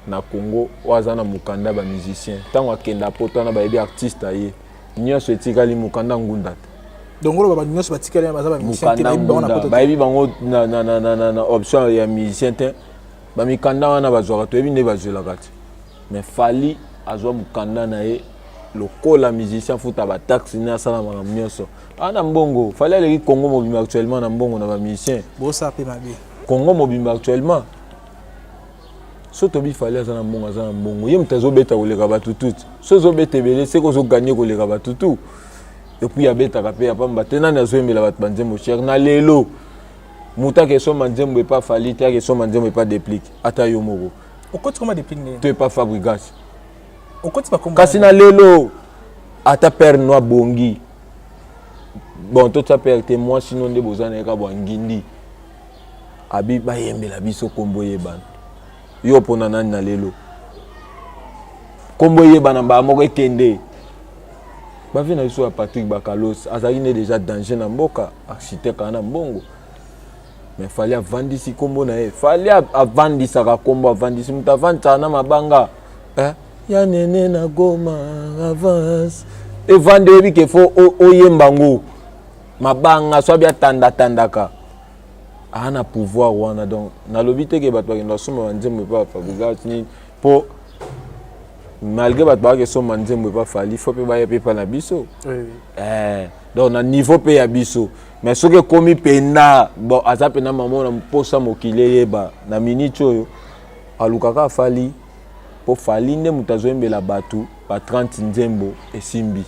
Speaker 1: na Congo oaza na mukanda ba musicien tango akenda poto na ba ebi artiste aye nyonso etikali mukanda ngunda
Speaker 2: donc lo ba nyonso batikali baza ba musicien te
Speaker 1: ba ebi bango na option ya musicien te ba mikanda wana bazwaka to ebi nde bazwela kati mais fali azwa mukanda na ye lokola musicien futa ba taxi na sala nyonso ana mbongo fallait aller Congo mobimba actuellement na mbongo na ba musicien
Speaker 2: bosa pe mabe
Speaker 1: Congo mobimba actuellement soto bi fallait azana mbongo ye mtazo beta koleka batutu sozo beta belé c'est ko zo gagner koleka batutu et puis abeta ka pe ya pamba tena na zo emela bat banzembo cher na lelo muta ke so manzembo pas fali ta ke so manzembo pas déplique ata yo moko
Speaker 2: au côté comment déplique ne
Speaker 1: tu pas Fabregas
Speaker 2: au côté pas comme
Speaker 1: kasi na lelo ata père noa bongi bon to ta père te moi sinon de bozana ka bwangindi abi ba yembela biso kombo yebana yo pona nani na lelo kombo yebana ba moko ekende ba vina biso ya Patrick Bakalos azali ne déjà danger na mboka architecte na mbongo mais fallait avandisi kombo na ye fallait avandisa ka kombo avandisi mutavanta na mabanga ya nene na Goma avance et vendredi qu'il faut oyembango mabanga soit bien tandaka ana pouvoir wana donc na lobité que bato bakenda soma nzembo pa fabrikat ni po malgré bato ba ke soma nzembo pa fali faut pe ba ye pa na biso donc na niveau pe ya biso mais ce que komi pena bon aza pena maman na posa mokile yeba na minute oyo alukaka fali po fali nde mutazoembela batu ba 30 nzembo esimbi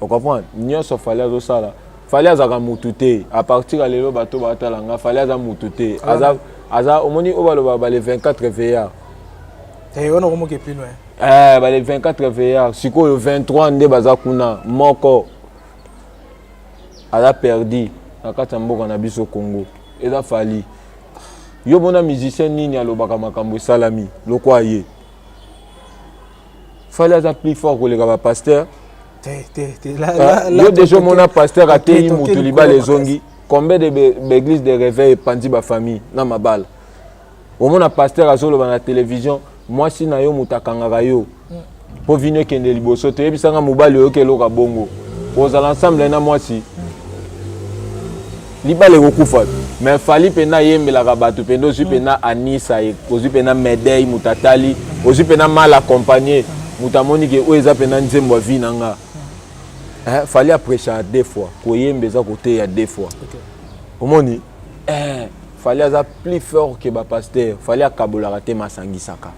Speaker 1: on comprend nyonso fali azosala fali azaka mutu te à partir ya lelo bato batalanga fali aza mutu te aza omoni o baloba ba le 24 veillards
Speaker 2: on a remonté plus loin
Speaker 1: ba le 24 veillards sikoyo 23 nde baza kuna moko aza perdu na kati ya mboka na biso Congo eza fali yo bona musicien nini alobaka makambo esalami lokwa ye fali aza plus fort koleka ba pasteur yo déjà mona pasteur ateyi mutu libala ezongi combien de l'église de réveil epandi bafamille na mabala omona pasteur azoloba na télévision mwasi na yo mutu akangaka yo mpo vino ekende liboso toyebisanga mobali oyo keloka bongo ozala ensemble na mwasi libala ekokufa mais fali pena yembelaka bato penda ozwi pena anisa ozwi pena medei mutu atali ozwi pena mal accompagné mutu amoni ke oyo eza pena nzembo ya vi na nga fali aprecha 2 fois koyemba eza koteya 2 fois omoni fali aza plus fort que bapaster fali akabolaka te masangisaka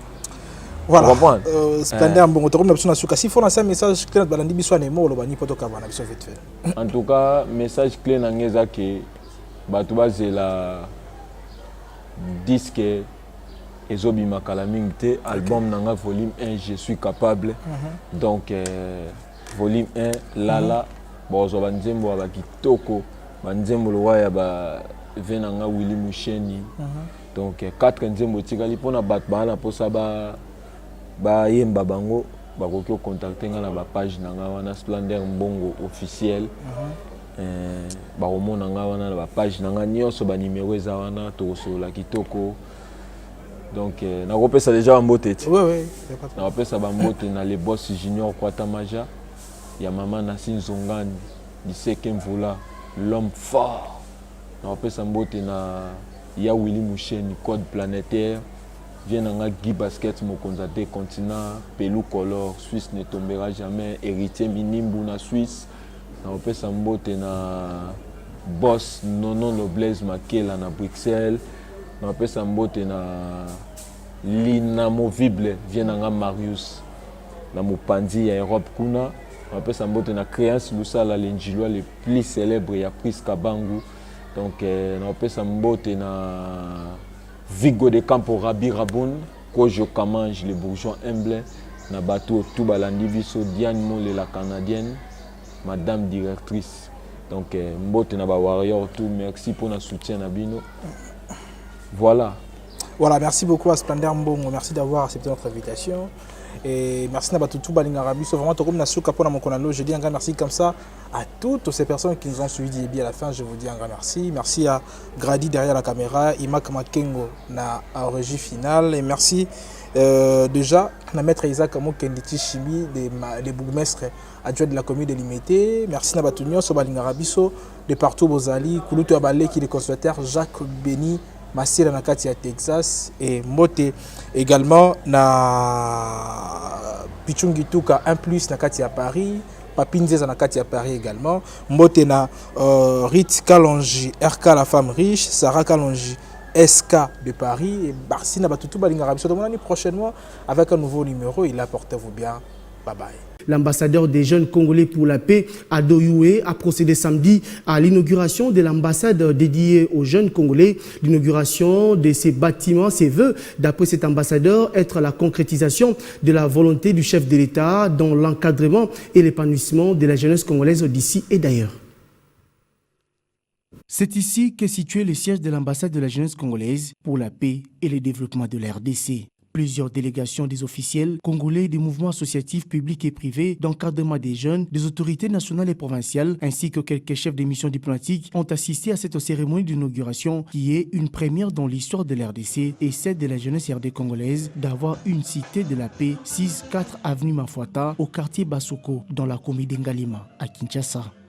Speaker 2: voilà Splendeur bon to comme na suka si faut un message clair balandi biso na mo loba ni poto ka bana biso vite fait
Speaker 1: en tout cas message clé na ngeza ke bato bazela disque ezobima kala mingi te album nanga volume 1 je suis capable donc volume 1 lala bozo banzembo ba kitoko banzembo lowa ya ba venanga Willy Musheni donc 4 nzembo tikali pona bat bana posa ba yemba bango bakoki contacter nga na ba page nanga wana Splendeur Mbongo officiel ba omona nga wana na ba page nanga nyonso ba numéro eza wana to sola kitoko donc na kopesa déjà mbote ti na kopesa ba mbote na le boss junior Kwata Maja ya mama Nassin Zongani Diseke Mvula l'homme fort na kopesa mbote na ya Willy Musheni code planétaire vient nanga Guy Basket mokonza te continent Pelou Color Suisse ne tombera jamais héritier Minimbu na Suisse na kopesa mbote na boss Nono Noblesse Makela na Bruxelles na kopesa mbote na l'inamovible vient nanga Marius na mopanzi ya Europe kuna na kopesa mbote na Créance Lusala l'enjilwa le plus célèbre ya Pris Kabangu donc na kopesa mbote na Vigo de Campo Rabi Raboun Kojo Kamange le bourgeois humble na bateau tout balandi biso Diane Mole la canadienne madame directrice donc mbote na ba warrior tout merci pour notre soutien na bino voilà
Speaker 2: merci beaucoup à Splendeur Mbongo merci d'avoir accepté notre invitation et merci à tout balinga rabiso vraiment comme na suka pour na mokonano je dis un grand merci comme ça à toutes ces personnes qui nous ont suivis et à la fin je vous dis un grand merci à Grady derrière la caméra Imak Makengo na régie finale et merci déjà à maître Isaac Mokenditi Chimi les bourgmestres adjoints de la commune de Limité merci na batunyo so balinga rabiso de partout Bozali Kulutu Abale qui est le conservateur Jacques Béni Masira na kati ya Texas et Mote également na Pichungi Tuka 1+ na kati ya Paris Papinzeza na kati ya Paris également Mote na Rit Kalonji RK la femme riche Sarah Kalonji SK de Paris et Barsina Batutu Balinga Rabiso de prochainement avec un nouveau numéro il apportez-vous bien bye bye.
Speaker 3: L'ambassadeur des jeunes Congolais pour la paix à Doyoué a procédé samedi à l'inauguration de l'ambassade dédiée aux jeunes Congolais. L'inauguration de ces bâtiments se veut, d'après cet ambassadeur, être la concrétisation de la volonté du chef de l'État dans l'encadrement et l'épanouissement de la jeunesse congolaise d'ici et d'ailleurs. C'est ici qu'est situé le siège de l'ambassade de la jeunesse congolaise pour la paix et le développement de la RDC. Plusieurs délégations des officiels congolais des mouvements associatifs publics et privés d'encadrement des jeunes, des autorités nationales et provinciales, ainsi que quelques chefs de missions diplomatiques ont assisté à cette cérémonie d'inauguration qui est une première dans l'histoire de l'RDC et celle de la jeunesse RD congolaise d'avoir une cité de la paix 6-4 avenue Mafuata au quartier Basoko dans la commune d'Engalima à Kinshasa.